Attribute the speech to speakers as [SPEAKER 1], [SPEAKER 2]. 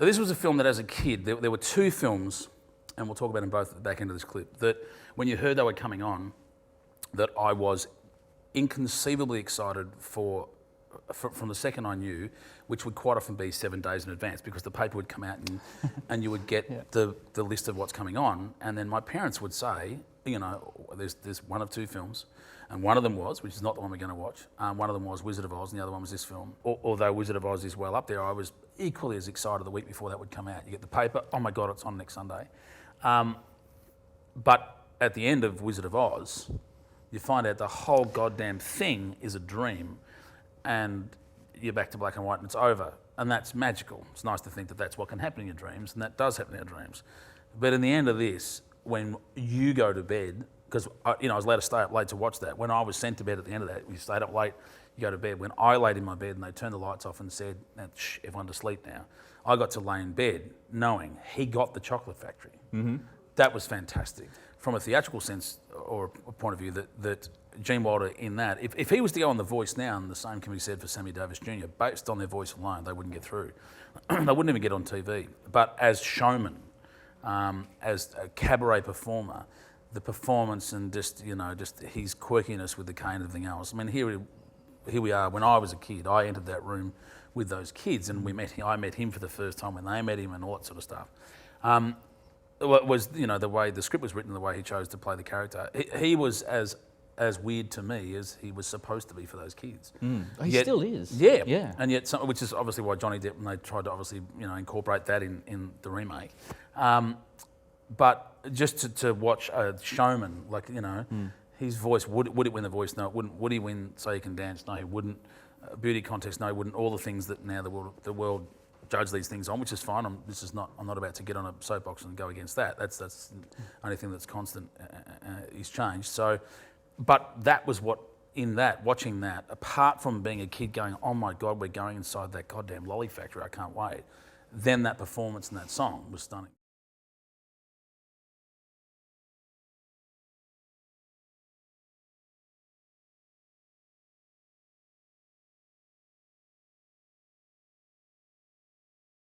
[SPEAKER 1] This was a film that, as a kid, there were two films, and we'll talk about them both at the back end of this clip, that when you heard they were coming on, that I was inconceivably excited for from the second I knew, which would quite often be 7 days in advance, because the paper would come out and you would get the list of what's coming on, and then my parents would say, you know, there's one of two films, and one of them was, which is not the one we're going to watch, one of them was Wizard of Oz, and the other one was this film. Although Wizard of Oz is well up there, I was equally as excited the week before that would come out. You get the paper, oh my God, it's on next Sunday. But at the end of Wizard of Oz, you find out the whole goddamn thing is a dream, and you're back to black and white and it's over. And that's magical. It's nice to think that that's what can happen in your dreams, and that does happen in your dreams. But in the end of this, when you go to bed, because I was allowed to stay up late to watch that. When I was sent to bed at the end of that, you stayed up late, you go to bed. When I laid in my bed and they turned the lights off and said, shh, everyone to sleep now, I got to lay in bed knowing he got the chocolate factory. Mm-hmm. That was fantastic. From a theatrical sense or a point of view, that Gene Wilder in that, if he was to go on The Voice now, and the same can be said for Sammy Davis Jr., based on their voice alone, they wouldn't get through. They wouldn't even get on TV. But as showman, as a cabaret performer, the performance and just his quirkiness with the cane and everything else. I mean, here we are. When I was a kid, I entered that room with those kids, and I met him for the first time when they met him, and all that sort of stuff. It was the way the script was written, the way he chose to play the character. He was as weird to me as he was supposed to be for those kids.
[SPEAKER 2] He still is.
[SPEAKER 1] Yeah. And yet, which is obviously why Johnny Depp, and they tried to obviously incorporate that in the remake. But just to watch a showman, his voice, would it win the voice? No, it wouldn't. Would he win So You Can Dance? No, he wouldn't. Beauty contest? No, he wouldn't. All the things that now the world judge these things on, which is fine. I'm not about to get on a soapbox and go against that. That's the only thing that's constant is change. So, but that was what, in that, watching that, apart from being a kid going, oh my God, we're going inside that goddamn lolly factory, I can't wait, then that performance and that song was stunning.